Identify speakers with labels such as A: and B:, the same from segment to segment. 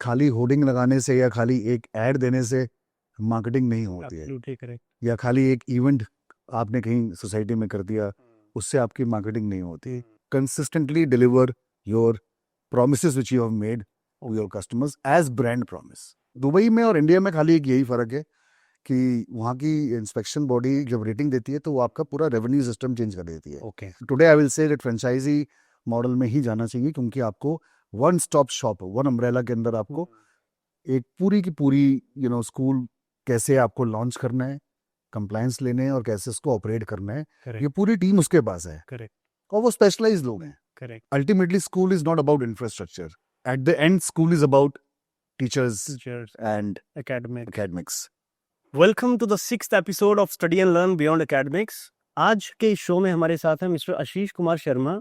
A: खाली होर्डिंग लगाने से या खाली एक ऐड देने से मार्केटिंग नहीं होती है,
B: Absolutely correct.
A: या खाली एक इवेंट आपने कहीं सोसाइटी में कर दिया उससे आपकी मार्केटिंग नहीं होती. Consistently deliver your promises which you have made to your customers as brand promise. Dubai में और इंडिया में खाली एक यही फर्क है कि वहाँ की इंस्पेक्शन बॉडी जब रेटिंग देती है तो वो आपका पूरा रेवेन्यू सिस्टम चेंज कर देती है.
B: Okay.
A: Today I will say that franchisee model में ही जाना चाहिए, क्योंकि आपको one stop shop, one umbrella के अंदर आपको एक पूरी की पूरी स्कूल कैसे आपको लॉन्च करना है, कंप्लायंस लेने हैं और कैसे उसको ऑपरेट करना है,
B: Correct.
A: ये पूरी टीम उसके पास है.
B: Correct.
A: और वो स्पेशलाइज लोग हैं.
B: Correct.
A: Ultimately, school is not about infrastructure. At the end, school is about teachers
B: Teachers.
A: and
B: Academic.
A: academics.
B: Welcome to the 6th episode of Study and Learn Beyond Academics. आज के इस show में हमारे साथ हैं mister Ashish Kumar Sharma,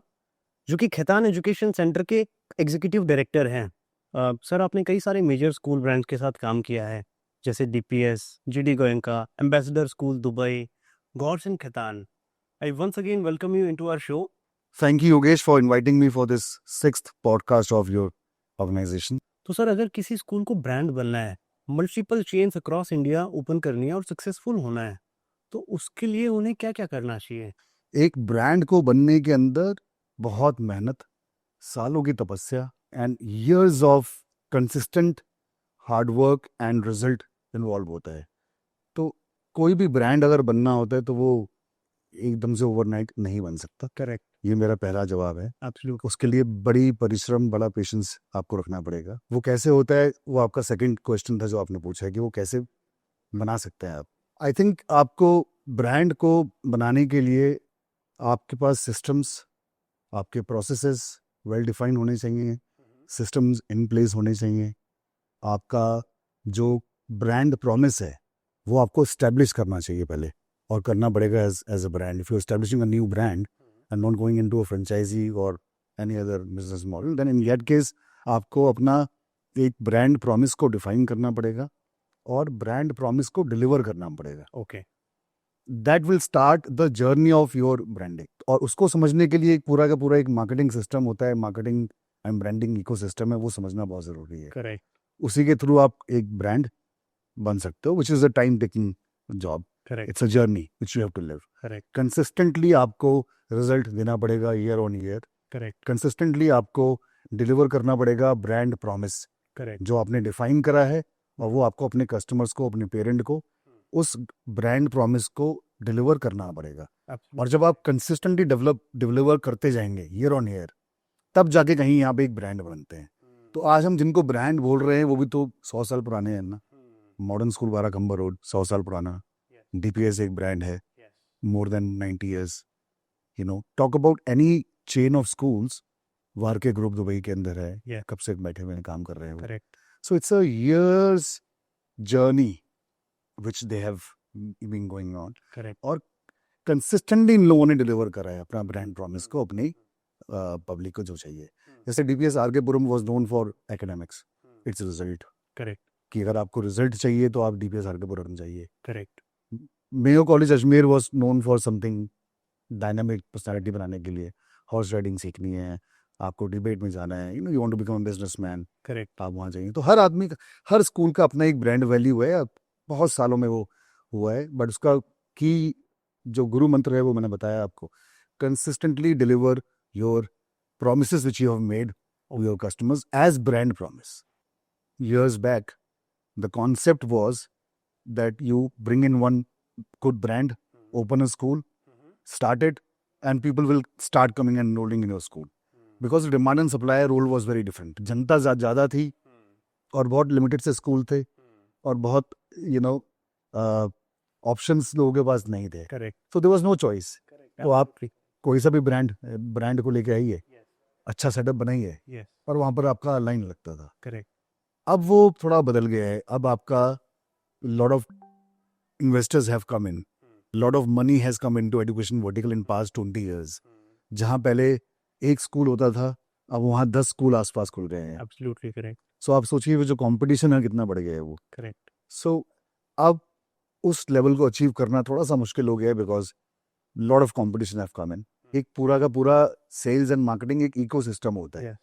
B: जो कि Khaitan education centre के एग्जीक्यूटिव डायरेक्टर हैं. सर, आपने कई सारे मेजर स्कूल ब्रांड्स के साथ काम किया है, जैसे DPS, GD Goenka, Ambassador School Dubai, गॉड्स इन Khaitan. I once again welcome you into our show.
A: Thank you, Yogesh, for inviting me for this 6th podcast of your organization.
B: तो सर, अगर किसी स्कूल को ब्रांड बनना है, multiple chains across India open करनी है और सक्सेसफुल होना है, तो उसके लिए उन्हें क्या क्या करना चाहिए?
A: एक ब्रांड को बनने के अंदर बहुत मेहनत, सालों की तपस्या and years of consistent hard work and result involve होता है. तो कोई भी ब्रांड अगर बनना होता है तो वो एकदम से ओवरनाइट नहीं बन सकता.
B: करेक्ट.
A: ये मेरा पहला जवाब है.
B: एब्सोल्युटली.
A: उसके लिए बड़ी परिश्रम, बड़ा पेशेंस आपको रखना पड़ेगा. वो कैसे होता है, वो आपका सेकंड क्वेश्चन था जो आपने पूछा है कि वो कैसे बना सकते हैं आप. आई थिंक आपको ब्रांड को बनाने के लिए आपके पास सिस्टम्स, आपके प्रोसेसेस वेल डिफाइंड होने चाहिए, सिस्टम्स इन प्लेस होने चाहिए. आपका जो ब्रांड प्रॉमिस है वो आपको एस्टेब्लिश करना चाहिए पहले, और करना पड़ेगा as a brand. If you establishing a new brand and not going into a franchisee or any other business model, then in that case आपको अपना एक ब्रांड प्रॉमिस को डिफाइन करना पड़ेगा और ब्रांड प्रॉमिस को डिलीवर करना पड़ेगा.
B: Okay.
A: That will start the journey of your branding. और उसको समझने के लिए एक पूरा का पूरा एक मार्केटिंग सिस्टम होता है, मार्केटिंग एंड ब्रांडिंग इकोसिस्टम है, वो समझना बहुत ज़रूरी है.
B: करेक्ट.
A: उसी के थ्रू आप एक ब्रांड बन सकते हो, which is a time taking job.
B: Correct.
A: It's a journey which you have to live.
B: Correct.
A: Consistently आपको रिजल्ट देना पड़ेगा year on year.
B: Correct.
A: Consistently आपको डिलीवर करना पड़ेगा ब्रांड प्रॉमिस
B: करेक्ट.
A: जो आपने डिफाइन करा है, और वो आपको अपने कस्टमर्स को, अपने पेरेंट को उस ब्रांड प्रॉमिस को डिलीवर करना पड़ेगा. और जब आप कंसिस्टेंटली डिलीवर करते जाएंगे ईयर ऑन ईयर, तब जाके कहीं यहाँ पे एक ब्रांड बनते हैं. तो आज हम जिनको ब्रांड बोल रहे हैं वो भी तो 100 साल पुराने हैं ना. मॉडर्न स्कूल बाराखंबा रोड 100 साल पुराना. DPS एक ब्रांड है, more than 90 years. Talk about any chain of schools. Warke group Dubai के अंदर है, कब से बैठे हुए काम कर रहे हैं.
B: Correct.
A: So it's a years journey which they have been going on.
B: Correct.
A: और कंसिस्टेंटली इन लोगों ने डिलीवर करा है अपना ब्रांड प्रॉमिस को अपनी पब्लिक को जो चाहिए. जैसे DPS RK Puram was known for academics, it's result.
B: Correct.
A: कि अगर आपको रिजल्ट चाहिए तो आप DPS आरकेपुरम जाइए.
B: Correct.
A: Mayo college Ajmer was known for something dynamic personality बनाने के लिए. हॉर्स राइडिंग सीखनी है, आपको डिबेट में जाना है, you want to become a businessman,
B: correct.
A: आप वहाँ जाइए. तो हर आदमी का, हर स्कूल का अपना एक ब्रांड वैल्यू है. बहुत सालों में वो हुआ है, बट उसका की जो गुरु मंत्र है वो मैंने बताया आपको. Consistently deliver your promises which you have made to your customers as brand promise. Years back, the concept was that you bring in one good brand, open a school, start it, and people will start coming and enrolling in your school. Because the demand and supply role was very different. जनता ज़्यादा थी और बहुत limited से school थे और बहुत options लोगों के पास नहीं थे.
B: Correct.
A: So there was no choice. तो आप कोई सा भी ब्रांड को लेके आइए, अच्छा सेटअप बनाइए, और वहाँ पर आपका लाइन लगता था.
B: करेक्ट.
A: अब वो थोड़ा बदल गया है. अब आपका lot of investors have come in, lot of money has come into education vertical in past 20 years. जहाँ पहले एक स्कूल होता था, अब वहाँ 10 स्कूल आसपास खुल गए हैं.
B: Absolutely correct.
A: सो आप सोचिए वो जो कंपटीशन है कितना बढ़ गया है वो.
B: करेक्ट.
A: सो अब उस लेवल को अचीव करना थोड़ा सा मुश्किल हो गया है, because lot of competition have come in. एक पूरा का पूरा सेल्स एंड मार्केटिंग एक इकोसिस्टम होता है.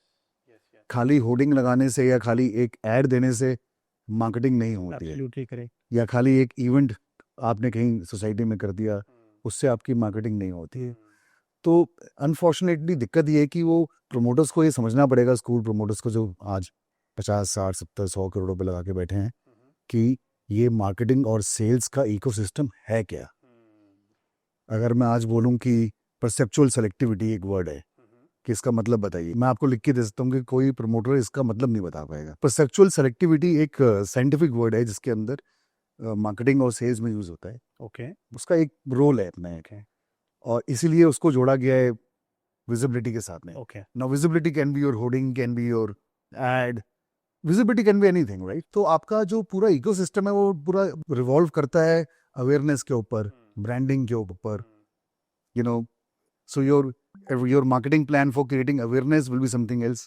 A: खाली होर्डिंग लगाने से या खाली एक ऐड देने से मार्केटिंग नहीं होती है,
B: एब्सोल्युटली करेक्ट।
A: या खाली एक इवेंट आपने कहीं सोसाइटी में कर दिया उससे आपकी मार्केटिंग नहीं होती है। तो अनफॉर्चुनेटली दिक्कत ये है कि वो प्रमोटर्स को ये समझना पड़ेगा, स्कूल प्रमोटर्स को जो आज 50, 60, 70, 100 करोड़ रुपए लगा के बैठे हैं, कि ये मार्केटिंग और सेल्स का इकोसिस्टम है क्या। अगर मैं आज बोलूं कि परसेप्चुअल सेलेक्टिविटी एक वर्ड है, कि इसका मतलब बताइए, मैं आपको लिख के दे सकता हूँ कि कोई प्रमोटर इसका मतलब नहीं बता पाएगा। परसेप्चुअल सेलेक्टिविटी एक साइंटिफिक वर्ड है जिसके अंदर मार्केटिंग और सेल्स में यूज होता है।
B: ओके
A: उसका एक रोल है अपना एक, और इसीलिए उसको जोड़ा गया है विजिबिलिटी के साथ में।
B: Okay
A: now visibility can be your hoarding, can be your add, visibility can be anything, right. तो आपका जो पूरा इकोसिस्टम है वो पूरा रिवॉल्व करता है अवेयरनेस के ऊपर, ब्रांडिंग के ऊपर, you know. So your marketing plan for creating awareness will be something else.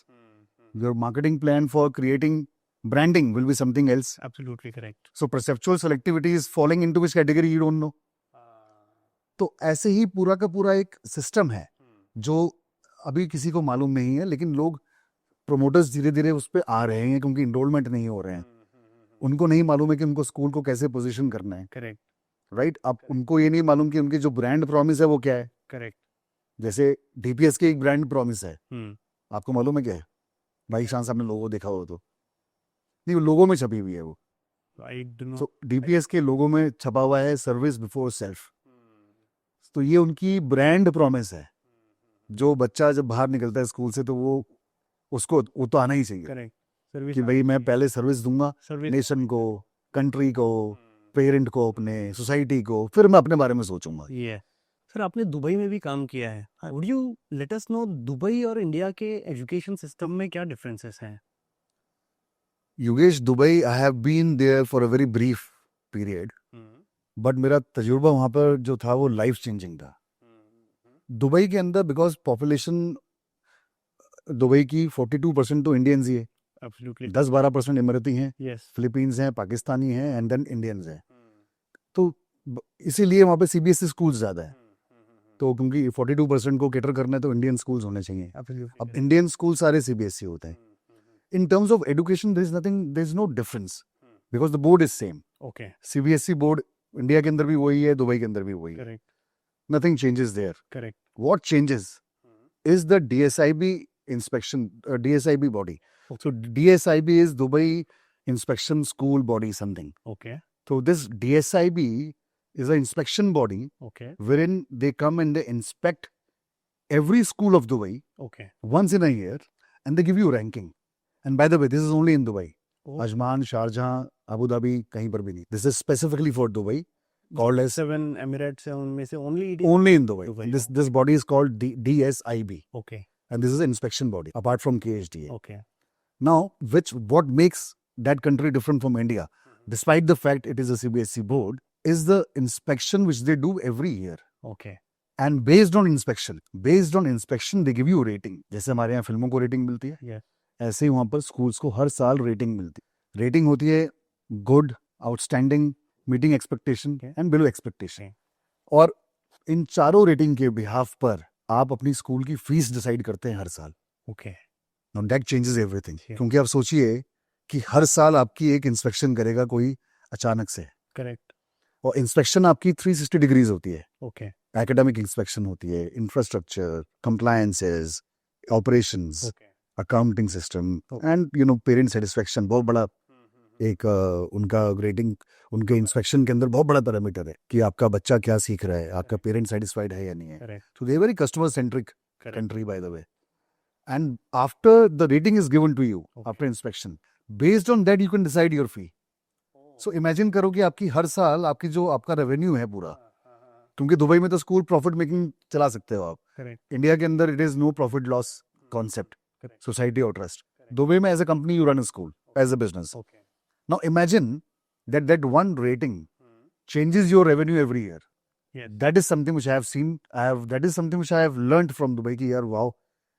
A: Your marketing plan for creating branding will be something else.
B: Absolutely correct.
A: So perceptual selectivity is falling into which category you don't know. तो ऐसे ही पूरा का पूरा एक system है जो अभी किसी को मालूम नहीं है, लेकिन लोग प्रोमोटर्स धीरे धीरे उस पर आ रहे हैं क्योंकि इनरोलमेंट नहीं हो रहे हैं। उनको नहीं मालूम है कि उनको स्कूल को कैसे पोजीशन करना है,
B: करेक्ट
A: राइट। अब उनको ये नहीं मालूम कि उनकी जो ब्रांड प्रॉमिस है वो क्या है।
B: करेक्ट।
A: जैसे डीपीएस की एक ब्रांड प्रॉमिस है, आपको मालूम है क्या है? भाई शान साहब ने लोगो देखा हो तो नहीं, वो लोगो में छपी हुई है वो।
B: I do not.
A: So DPS के लोगो में छपा हुआ है सर्विस बिफोर सेल्फ। तो ये उनकी ब्रांड प्रॉमिस है। जो बच्चा जब बाहर निकलता है स्कूल से तो वो तो आना ही चाहिए
B: करेक्ट। सर्विस
A: कि भाई मैं पहले सर्विस दूंगा
B: सर्विस
A: नेशन को, कंट्री को, पेरेंट को, अपने सोसाइटी को, फिर मैं अपने बारे में सोचूंगा।
B: ये सर आपने दुबई में भी काम किया है, would you let us know Dubai और इंडिया के एजुकेशन सिस्टम में क्या डिफरेंसेस हैं?
A: Yogesh, Dubai I have been there for a very brief period, but मेरा तजुर्बा वहाँ पर जो था वो लाइफ चेंजिंग था। दुबई के अंदर बिकॉज पॉपुलेशन दुबई की 42% तो इंडियंस ही है,
B: एब्सोल्युटली
A: 10-12% इमराती हैं,
B: यस।
A: फिलीपींस हैं, पाकिस्तानी हैं, एंड देन इंडियंस हैं। तो इसीलिए वहाँ पे सीबीएसई स्कूल्स ज़्यादा है। तो क्योंकि 42% को कैटर करना है तो इंडियन स्कूल्स होने चाहिए। अब इंडियन स्कूल सारे सीबीएसई होते हैं। In terms of education there is nothing, there is no difference because the board is same.
B: Okay
A: CBSE board India के अंदर भी वही है, दुबई के अंदर भी वही है।
B: Correct
A: nothing changes there.
B: Correct.
A: What changes is the DSIB inspection, DSIB body. So DSIB is Dubai Inspection School Body something.
B: Okay
A: So this DSIB is an inspection body
B: okay
A: wherein they come and they inspect every school of Dubai
B: okay.
A: once in a year and they give you ranking. And by the way, this is only in Dubai. Ajman, Sharjah, Abu Dhabi, कहीं पर भी नहीं. This is specifically for Dubai. Called as
B: 7 Emirates हैं उनमें से only
A: only in Dubai.
B: Dubai.
A: This body is called DSIB.
B: Okay
A: And this is an inspection body apart from KHDA.
B: Okay
A: Now, what makes that country different from India, despite the fact it is a CBSE board, is the inspection which they do every year.
B: Okay
A: And based on inspection, they give you rating. जैसे हमारे यहाँ फिल्मों को rating मिलती है,
B: Yes.
A: ऐसे ही वहाँ पर स्कूल्स को हर साल रेटिंग मिलती है। रेटिंग होती है good, outstanding, meeting expectation and below expectation. और इन चारों रेटिंग के बिहाफ पर आप अपनी स्कूल की फीस डिसाइड करते हैं हर साल।
B: Okay
A: Now that changes everything.
B: Yeah.
A: क्योंकि आप सोचिए कि हर साल आपकी एक इंस्पेक्शन करेगा कोई अचानक से,
B: करेक्ट
A: और इंस्पेक्शन आपकी 360 डिग्रीज होती है।
B: ओके
A: एकेडमिक इंस्पेक्शन होती है, infrastructure, compliances, operations,
B: okay
A: accounting system
B: Okay.
A: And parent satisfaction. बहुत बड़ा एक उनका ग्रेडिंग, उनके इंस्पेक्शन के अंदर बहुत बड़ा पैरामीटर है कि आपका बच्चा क्या सीख रहा है, आपका पेरेंट सेटिस्फाइड है या नहीं है।
B: Correct
A: So they are very customer centric
B: correct
A: country, by the way. And after the rating is given to you,
B: Okay.
A: after inspection, based on that you can decide your fee. So imagine करो कि आपकी हर साल आपकी जो आपका revenue है पूरा, क्योंकि दुबई में तो स्कूल प्रॉफिट मेकिंग चला सकते हो आप।
B: करेक्ट
A: इंडिया के अंदर it is no profit loss concept,
B: Correct.
A: Society और ट्रस्ट। दुबई में as a company you run a school as a business.
B: Okay
A: now imagine that one rating changes your revenue every year.
B: Yes.
A: That is something which I have seen. That is something which I have learned from Dubai कि यार wow,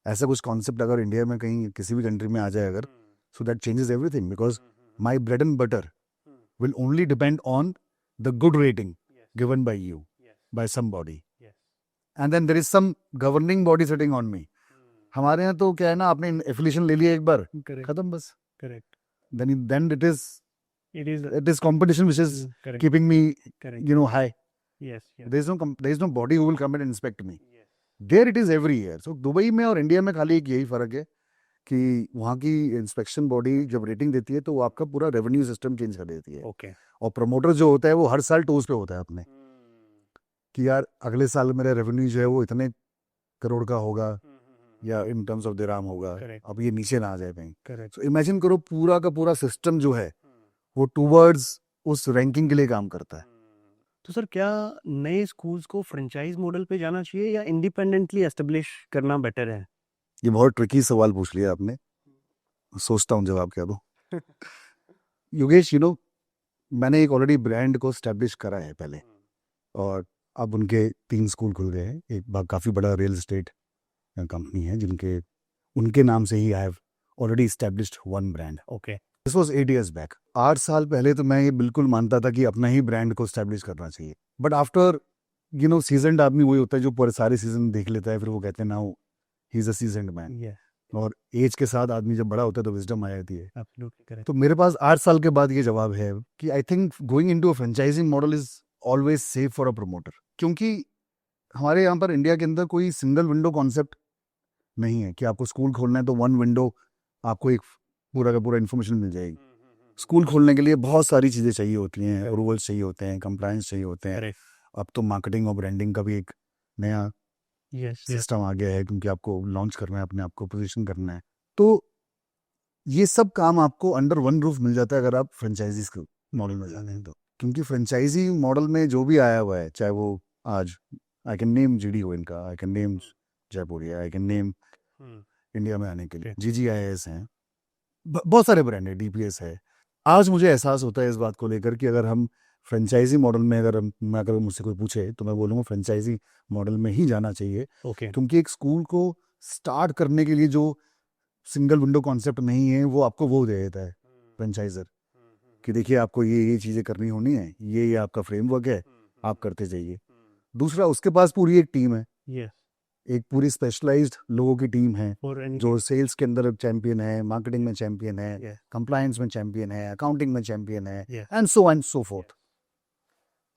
A: ऐसा कुछ concept अगर India में कहीं किसी भी country में आ जाए अगर, so that changes everything because my bread and butter will only depend on the good rating given by you, by somebody.
B: Yes.
A: And then there is some governing body sitting on me. हमारे यहाँ तो क्या है ना, आपने affiliation ले लिया एक बार,
B: करेक्ट
A: खत्म बस.
B: Correct
A: then
B: it is
A: it is competition which is
B: correct
A: keeping me
B: correct
A: high.
B: Yes
A: There is no body who will come and inspect me. There it is every year. So Dubai में और India में खाली एक यही फर्क है कि वहाँ की इंस्पेक्शन बॉडी जब रेटिंग देती है तो वो आपका पूरा रेवेन्यू सिस्टम चेंज कर देती है.
B: ओके
A: और प्रमोटर जो होता है वो हर साल टोज पे होता है अपने, कि यार अगले साल मेरा रेवेन्यू जो है वो इतने करोड़ का होगा या इन टर्म्स ऑफ दिरहाम होगा.
B: Correct.
A: अब ये नीचे ना आ जाए कहीं.
B: करेक्ट
A: सो इमेजिन करो पूरा का पूरा सिस्टम जो है वो टूवर्ड्स उस रैंकिंग के लिए काम करता है.
B: तो सर क्या नए स्कूल्स को फ्रेंचाइज मॉडल पे जाना चाहिए या इंडिपेंडेंटली एस्टेब्लिश करना बेटर है?
A: ये बहुत ट्रिकी सवाल पूछ लिया आपने, सोचता हूँ जवाब क्या दूं. योगेश, मैंने एक ऑलरेडी ब्रांड को स्टैब्लिश करा है पहले, और अब उनके 3 स्कूल खुल गए हैं. एक काफ़ी बड़ा रियल एस्टेट कंपनी है जिनके उनके नाम से ही I have already established one brand.
B: Okay
A: this was 8 years back. 8 साल पहले तो मैं ये बिल्कुल मानता था कि अपना ही ब्रांड को स्टैब्लिश करना चाहिए. बट आफ्टर सीजनड आदमी वही होता है जो पूरे सारे सीजन देख लेता है, फिर वो कहते हैं now he is a seasoned man.
B: Yes
A: और एज के साथ आदमी जब बड़ा होता है तो विजडम आ जाती है.
B: एब्सोल्युटली करेक्ट
A: तो मेरे पास 8 साल के बाद ये जवाब है कि I think going into a franchising model is always safe for a promoter. क्योंकि हमारे यहाँ पर इंडिया के अंदर कोई सिंगल विंडो कॉन्सेप्ट नहीं है कि आपको स्कूल खोलना है तो वन विंडो आपको एक पूरा का पूरा इन्फॉर्मेशन मिल जाएगी. स्कूल खोलने के लिए बहुत सारी चीज़ें चाहिए होती हैं, अप्रूवल्स चाहिए होते हैं, कंप्लायंस चाहिए होते हैं.
B: करेक्ट
A: अब तो मार्केटिंग और ब्रांडिंग का भी एक नया
B: यस
A: सिस्टम आ गया है, क्योंकि आपको लॉन्च करना है, अपने आप को पोजीशन करना है. तो ये सब काम आपको अंडर वन रूफ मिल जाता है अगर आप फ्रेंचाइजीज के मॉडल में जाते हैं तो. क्योंकि फ्रेंचाइजी मॉडल में जो भी आया हुआ है, चाहे वो आज आई कैन नेम जीडी हो इनका, I can name Jaipuria, I can name India में आने के लिए GGIS हैं, बहुत सारे ब्रांड है, DPS है. आज मुझे एहसास होता है इस बात को लेकर कि अगर हम फ्रेंचाइजी मॉडल में अगर मुझसे कोई पूछे तो मैं बोलूँगा फ्रेंचाइजी मॉडल में ही जाना चाहिए.
B: ओके
A: क्योंकि एक स्कूल को स्टार्ट करने के लिए जो सिंगल विंडो कॉन्सेप्ट नहीं है वो आपको वो दे देता है फ्रेंचाइजर, कि देखिए आपको ये चीज़ें करनी होनी है, ये आपका फ्रेमवर्क है, आप करते जाइए. दूसरा, उसके पास पूरी एक टीम है,
B: यस
A: एक पूरी स्पेशलाइज्ड लोगों की टीम है
B: फॉर एनी
A: जो सेल्स के अंदर चैंपियन है, मार्केटिंग में चैंपियन है,
B: Yeah.
A: कंप्लायंस में चैंपियन है, अकाउंटिंग में चैंपियन है,
B: Yeah.
A: And so fourth.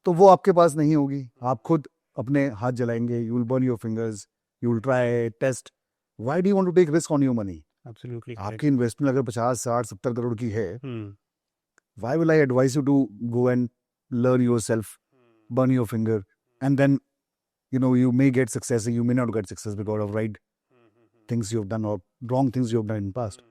A: तो वो आपके पास नहीं होगी. आप खुद अपने हाथ जलाएंगे, you will burn your fingers, you will try test. Why do you want to take risk on your money?
B: Absolutely
A: आपकी इन्वेस्टमेंट अगर 50, 60, 70 करोड़ की है, why will I advise you to go and learn yourself, burn your finger, and then you may get success and you may not get success because of right things you've done or wrong things you've done in past.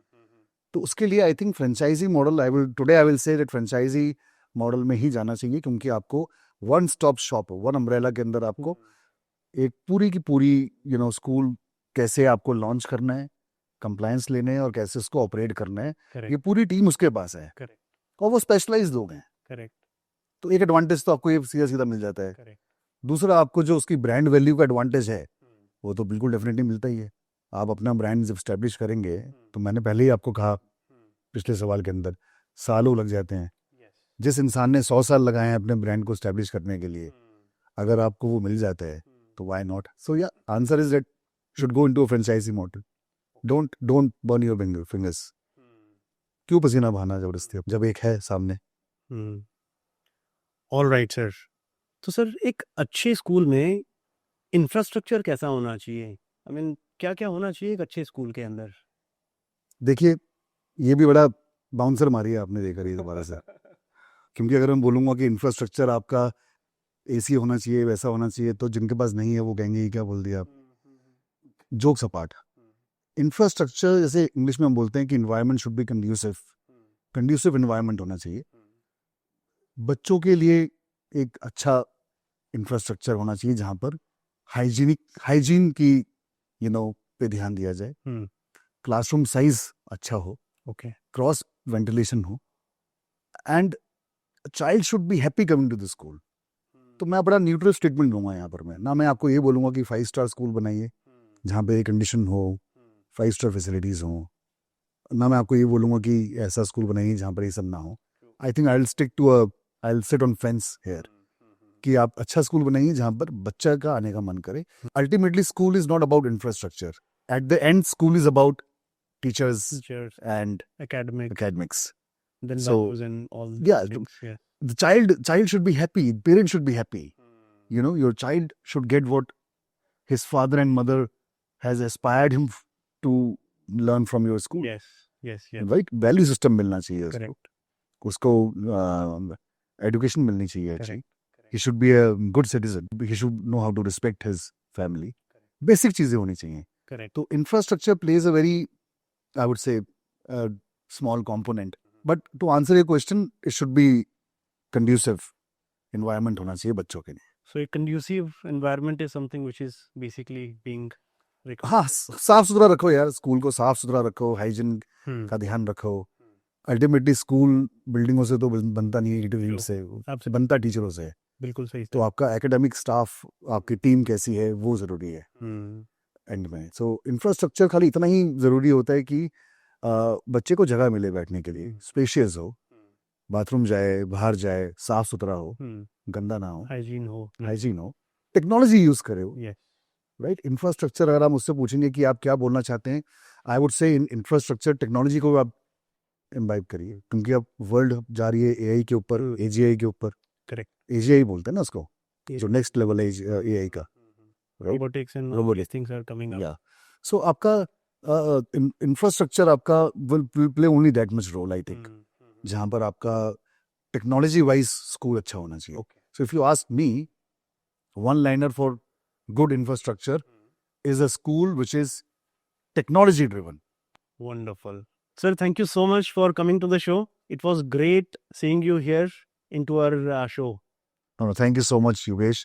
A: तो उसके लिए I think franchisee model I will say that franchisee model में ही जाना चाहिए, क्योंकि आपको one stop shop, one umbrella के अंदर आपको एक पूरी की पूरी स्कूल कैसे आपको लॉन्च करना है, कंप्लायंस लेने हैं और कैसे उसको ऑपरेट करना है, ये
B: करेक्ट
A: पूरी टीम उसके पास है
B: करेक्ट
A: और वो स्पेशलाइज्ड लोग हैं.
B: करेक्ट
A: तो एक एडवांटेज तो आपको ये सीधा सीधा मिल जाता है.
B: करेक्ट
A: दूसरा, आपको जो उसकी ब्रांड वैल्यू का एडवांटेज है वो तो बिल्कुल डेफिनेटली मिलता ही है. आप अपना ब्रांड जब स्टैब्लिश करेंगे तो मैंने पहले ही आपको कहा पिछले सवाल के अंदर, सालों लग जाते हैं. जिस इंसान ने 100 साल लगाए हैं अपने ब्रांड को स्टैब्लिश करने के लिए, अगर आपको वो मिल जाता है तो व्हाई नॉट. सो या answer is that should go into a franchise model. Don't burn your fingers. क्यों पसीना बहाना जबरदस्ती जब एक है सामने.
B: All right sir. तो सर एक अच्छे स्कूल में इंफ्रास्ट्रक्चर कैसा होना चाहिए? आई मीन क्या क्या होना चाहिए एक अच्छे स्कूल के अंदर?
A: देखिए, ये भी बड़ा बाउंसर मारी है आपने देखा रही दोबारा से. क्योंकि अगर मैं बोलूँगा कि इंफ्रास्ट्रक्चर आपका AC होना चाहिए, वैसा होना चाहिए, तो जिनके पास नहीं है वो कहेंगे ये क्या बोल दिया आप. जोक्स अपार्ट, इंफ्रास्ट्रक्चर जैसे इंग्लिश में हम बोलते हैं कि environment should be conducive environment होना चाहिए. बच्चों के लिए एक अच्छा इंफ्रास्ट्रक्चर होना चाहिए जहाँ पर हाइजीन की पे ध्यान दिया जाए. क्लासरूम साइज अच्छा हो,
B: ओके
A: क्रॉस वेंटिलेशन हो, and child should be happy coming to the school. तो मैं बड़ा न्यूट्रल स्टेटमेंट दूंगा यहाँ पर. मैं मैं आपको ये बोलूँगा कि 5 स्टार स्कूल बनाइए जहाँ पे कंडीशन हो, 5 स्टार फैसिलिटीज़ हो. ना मैं आपको ये बोलूँगा कि ऐसा स्कूल बनाइए जहाँ पर ये सब ना हो. I think I will sit on fence here कि आप अच्छा स्कूल बनाइए जहाँ पर बच्चा का आने का मन करे. Ultimately school is not about infrastructure. at the end, school is about teachers
B: teachers,
A: and
B: academic,
A: academics.
B: then
A: So,
B: values and all
A: yeah,
B: these things. Yeah.
A: The child should be happy. Parents should be happy. You know, your child should get what his father and mother has aspired him to learn from your school.
B: Yes, yes, yes.
A: Right? Value system मिलना चाहिए उसको.
B: Correct.
A: उसको education मिलनी चाहिए अच्छी.
B: Correct.
A: He should be a good citizen. He should know how to respect his family. Basic चीजें होनी चाहिए.
B: Correct.
A: तो infrastructure plays a very, I would say, small component. But to answer your question, it should be conducive environment होना चाहिए बच्चों के लिए.
B: So a conducive environment is something which is basically being recommended.
A: हाँ, साफ सुथरा रखो यार, स्कूल को साफ सुथरा रखो, हाइजीन
B: Hmm.
A: का ध्यान रखो. अल्टीमेटली स्कूल बिल्डिंगों से तो बनता नहीं है, ईंट से
B: Absolutely.
A: बनता टीचरों से है.
B: बिल्कुल सही.
A: तो आपका एकेडमिक स्टाफ, आपकी टीम कैसी है, वो जरूरी है
B: Hmm.
A: एंड में. सो इंफ्रास्ट्रक्चर खाली इतना ही जरूरी होता है कि बच्चे को जगह मिले बैठने के लिए, स्पेशियस हो, बाथरूम जाए, बाहर जाए, साफ सुथरा हो,
B: Hmm.
A: गंदा ना हो,
B: Hygiene हो.
A: हाइजीन हो, टेक्नोलॉजी यूज करे हो.
B: Yes.
A: राइट. इंफ्रास्ट्रक्चर, अगर आप मुझसे पूछेंगे कि आप क्या बोलना चाहते हैं, I would say infrastructure technology को आप इम्बाइब करिए, क्योंकि अब वर्ल्ड जा रही है एआई के ऊपर, एजीआई के ऊपर.
B: Correct.
A: एजीआई बोलते हैं ना उसको,
B: Yes.
A: जो नेक्स्ट लेवल है एआई का. Right?
B: Robotics and all
A: Robotics.
B: these things are coming up.
A: या सो आपका इंफ्रास्ट्रक्चर आपका will play only that much role, I think, जहां पर आपका टेक्नोलॉजी वाइज स्कूल अच्छा होना चाहिए.
B: Okay.
A: So if you ask me, one liner for good infrastructure is a school which is technology driven.
B: Wonderful. Sir, thank you so much for coming to the show. It was great seeing you here into our show.
A: No, thank you so much, Yogesh.